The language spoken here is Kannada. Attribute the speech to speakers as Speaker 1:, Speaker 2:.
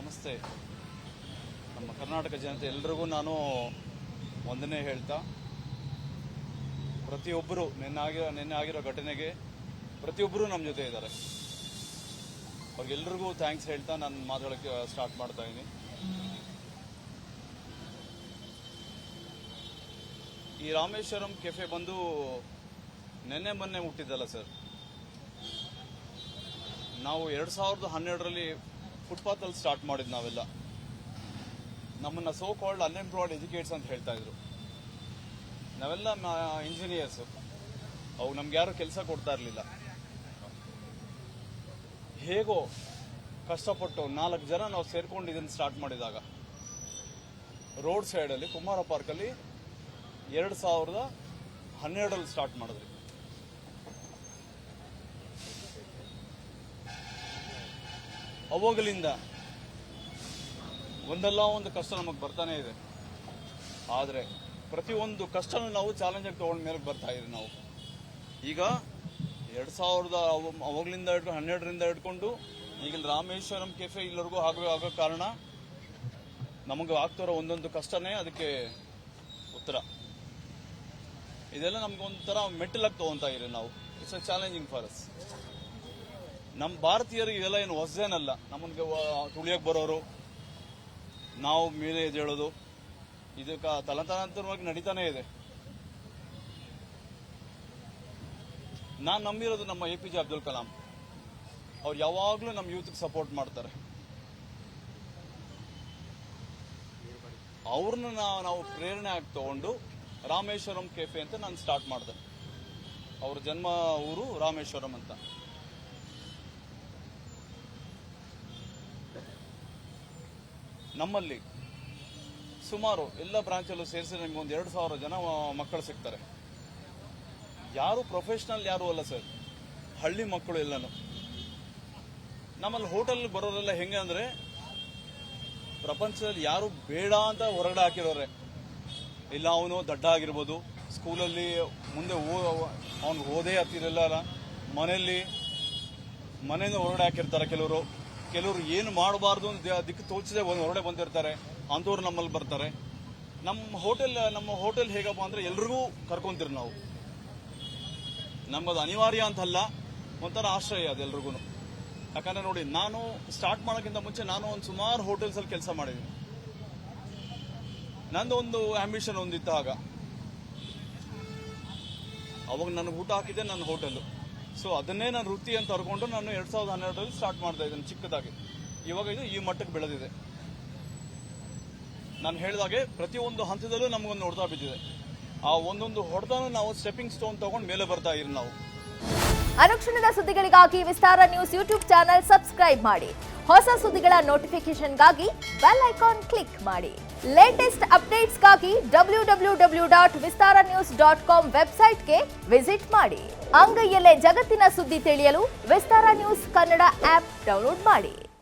Speaker 1: ನಮಸ್ತೆ. ನಮ್ಮ ಕರ್ನಾಟಕ ಜನತೆ ಎಲ್ಲರಿಗೂ ನಾನು ವಂದನೆ ಹೇಳ್ತಾ, ಪ್ರತಿಯೊಬ್ಬರು ನಿನ್ನೆ ಆಗಿರೋ ಘಟನೆಗೆ ಪ್ರತಿಯೊಬ್ಬರು ನಮ್ಮ ಜೊತೆ ಇದ್ದಾರೆ. ಅವ್ರಿಗೆಲ್ಲರಿಗೂ ಥ್ಯಾಂಕ್ಸ್ ಹೇಳ್ತಾ ನಾನು ಮಾತಾಡೋಕ್ಕೆ ಸ್ಟಾರ್ಟ್ ಮಾಡ್ತಾ ಇದ್ದೀನಿ. ಈ ರಾಮೇಶ್ವರಂ ಕೆಫೆ ಬಂದು ನೆನ್ನೆ ಮೊನ್ನೆ ಹುಟ್ಟಿದ್ದಲ್ಲ ಸರ್. ನಾವು 2012ರಲ್ಲಿ ಫುಟ್ಪಾತಲ್ಲಿ ಸ್ಟಾರ್ಟ್ ಮಾಡಿದ್ದು. ನಾವೆಲ್ಲ ನಮ್ಮನ್ನ ಸೋ ಕಾಲ್ಡ್ ಅನ್ಎಂಪ್ಲಾಯ್ಡ್ ಎಜುಕೇಟ್ಸ್ ಅಂತ ಹೇಳ್ತಾ ಇದ್ರು. ನಾವೆಲ್ಲ ಇಂಜಿನಿಯರ್ಸು. ಅವು ನಮ್ಗೆ ಯಾರು ಕೆಲಸ ಕೊಡ್ತಾ ಇರಲಿಲ್ಲ. ಹೇಗೋ ಕಷ್ಟಪಟ್ಟು 4 ಜನ ನಾವು ಸೇರ್ಕೊಂಡು ಇದನ್ನು ಸ್ಟಾರ್ಟ್ ಮಾಡಿದಾಗ ರೋಡ್ ಸೈಡಲ್ಲಿ ಕುಮಾರ ಪಾರ್ಕಲ್ಲಿ 2012ರಲ್ಲಿ ಸ್ಟಾರ್ಟ್ ಮಾಡಿದ್ರಿ. ಅವಾಗಲಿಂದ ಒಂದಲ್ಲ ಒಂದು ಕಷ್ಟ ನಮಗೆ ಬರ್ತಾನೆ ಇದೆ. ಆದರೆ ಪ್ರತಿಯೊಂದು ಕಷ್ಟನೂ ನಾವು ಚಾಲೆಂಜ್ ಆಗಿ ತಗೊಂಡ ಮೇಲೆ ಬರ್ತಾ ಇದ್ವಿ. ನಾವು ಈಗ 2000 ಅವಾಗಲಿಂದ 12ರಿಂದ ಹಿಡ್ಕೊಂಡು ಈಗ ರಾಮೇಶ್ವರಂ ಕೆಫೆ ಇಲ್ಲರಿಗೂ ಆಗೋ ಕಾರಣ ನಮಗೆ ಆಗ್ತಿರೋ ಒಂದೊಂದು ಕಷ್ಟನೇ ಅದಕ್ಕೆ ಉತ್ತರ. ಇದೆಲ್ಲ ನಮ್ಗೆ ಒಂಥರ ಮೆಟ್ಟಲಾಗಿ ತಗೊಂತಾ ಇರಿ ನಾವು. It's a challenging for us. ನಮ್ಮ ಭಾರತೀಯರಿಗೆ ಇದೆಲ್ಲ ಏನು ಹೊಸದೇನಲ್ಲ. ನಮಗೆ ತುಳಿಯಕ್ಕೆ ಬರೋರು, ನಾವು ಮೇಲೆ ಎದ್ದೇಳೋದು, ಇದಕ್ಕೆ ತಲತಲಾಂತರವಾಗಿ ನಡೀತಾನೆ ಇದೆ. ನಾನು ನಂಬಿರೋದು ನಮ್ಮ APJ ಅಬ್ದುಲ್ ಕಲಾಂ. ಅವ್ರು ಯಾವಾಗಲೂ ನಮ್ಮ ಯೂತ್ಗೆ ಸಪೋರ್ಟ್ ಮಾಡ್ತಾರೆ. ಅವ್ರನ್ನ ನಾವು ಪ್ರೇರಣೆ ಆಗಿ ತಗೊಂಡು ರಾಮೇಶ್ವರಂ ಕೆಫೆ ಅಂತ ನಾನು ಸ್ಟಾರ್ಟ್ ಮಾಡಿದೆ. ಅವ್ರ ಜನ್ಮ ಊರು ರಾಮೇಶ್ವರಂ ಅಂತ. ನಮ್ಮಲ್ಲಿ ಸುಮಾರು ಎಲ್ಲ ಬ್ರಾಂಚಲ್ಲೂ ಸೇರಿಸಿ ನಿಮ್ಗೆ ಒಂದು 2000 ಜನ ಮಕ್ಕಳು ಸಿಗ್ತಾರೆ. ಯಾರು ಪ್ರೊಫೆಷನಲ್ ಯಾರು ಅಲ್ಲ ಸರ್, ಹಳ್ಳಿ ಮಕ್ಕಳು ಎಲ್ಲನೂ. ನಮ್ಮಲ್ಲಿ ಹೋಟೆಲ್ ಬರೋರೆಲ್ಲ ಹೆಂಗೆ ಅಂದ್ರೆ ಪ್ರಪಂಚದಲ್ಲಿ ಯಾರು ಬೇಡ ಅಂತ ಹೊರಗಡೆ ಹಾಕಿರೋರೆ. ಇಲ್ಲ ಅವನು ದಡ್ಡ ಆಗಿರ್ಬೋದು, ಸ್ಕೂಲಲ್ಲಿ ಮುಂದೆ ಅವನು ಓದೇ ಹತ್ತಿರಲ್ಲ, ಮನೆಯಿಂದ ಹೊರಗಡೆ ಹಾಕಿರ್ತಾರೆ. ಕೆಲವರು ಏನು ಮಾಡಬಾರ್ದು ದಿಕ್ಕು ತೋಚದೆ ಹೊರಗಡೆ ಬಂದಿರ್ತಾರೆ. ಅಂಥವ್ರು ನಮ್ಮಲ್ಲಿ ಬರ್ತಾರೆ. ನಮ್ಮ ಹೋಟೆಲ್ ಹೇಗಪ್ಪ ಅಂದ್ರೆ ಎಲ್ರಿಗೂ ಕರ್ಕೊಂತೀರಿ ನಾವು. ನಮ್ಮದು ಅನಿವಾರ್ಯ ಅಂತಲ್ಲ, ಒಂಥರ ಆಶ್ರಯ ಅದೆಲ್ರಿಗೂ. ಯಾಕಂದ್ರೆ ನೋಡಿ, ನಾನು ಸ್ಟಾರ್ಟ್ ಮಾಡೋಕ್ಕಿಂತ ಮುಂಚೆ ನಾನು ಒಂದು ಸುಮಾರು ಹೋಟೆಲ್ಸ್ ಅಲ್ಲಿ ಕೆಲಸ ಮಾಡಿದ್ದೀನಿ. ನಂದು ಒಂದು ಆಂಬಿಷನ್ ಒಂದಿತ್ತು. ಅವಾಗ ನನಗೆ ಊಟ ಹಾಕಿದ್ದೆ ನನ್ನ ಹೋಟೆಲ್. ಸೊ ಅದನ್ನೇ ನಾನು ವೃತ್ತಿ ಅಂತ ಹೊರಕೊಂಡು ನಾನು 2012ರಲ್ಲಿ ಸ್ಟಾರ್ಟ್ ಮಾಡ್ತಾ ಇದ್ದೀನಿ ಚಿಕ್ಕದಾಗಿ. ಇವಾಗ ಇದು ಈ ಮಟ್ಟಕ್ಕೆ ಬೆಳೆದಿದೆ. ನಾನು ಹೇಳಿದಾಗೆ ಪ್ರತಿಯೊಂದು ಹಂತದಲ್ಲೂ ನಮಗೊಂದು ಹೊಡೆತ ಬಿದ್ದಿದೆ. ಆ ಒಂದೊಂದು ಹೊಡೆತನೂ ನಾವು ಸ್ಟೆಪ್ಪಿಂಗ್ ಸ್ಟೋನ್ ತಗೊಂಡು ಮೇಲೆ ಬರ್ತಾ ಇರಿ ನಾವು.
Speaker 2: ಅನುಕ್ಷಣದ ಸುದ್ದಿಗಳಿಗಾಗಿ ವಿಸ್ತಾರ ನ್ಯೂಸ್ ಯೂಟ್ಯೂಬ್ ಚಾನೆಲ್ ಸಬ್ಸ್ಕ್ರೈಬ್ ಮಾಡಿ. ಹೊಸ ಸುದ್ದಿಗಳ ನೋಟಿಫಿಕೇಶನ್ಗಾಗಿ ಬೆಲ್ ಐಕಾನ್ ಕ್ಲಿಕ್ ಮಾಡಿ. ಲೇಟೆಸ್ಟ್ ಅಪ್ಡೇಟ್ಸ್ಗಾಗಿ www.vistaranews.com ವೆಬ್ಸೈಟ್ಗೆ ವಿಸಿಟ್ ಮಾಡಿ. ಅಂಗೈಯಲ್ಲೇ ಜಗತ್ತಿನ ಸುದ್ದಿ ತಿಳಿಯಲು ವಿಸ್ತಾರ ನ್ಯೂಸ್ ಕನ್ನಡ ಆಪ್ ಡೌನ್ಲೋಡ್ ಮಾಡಿ.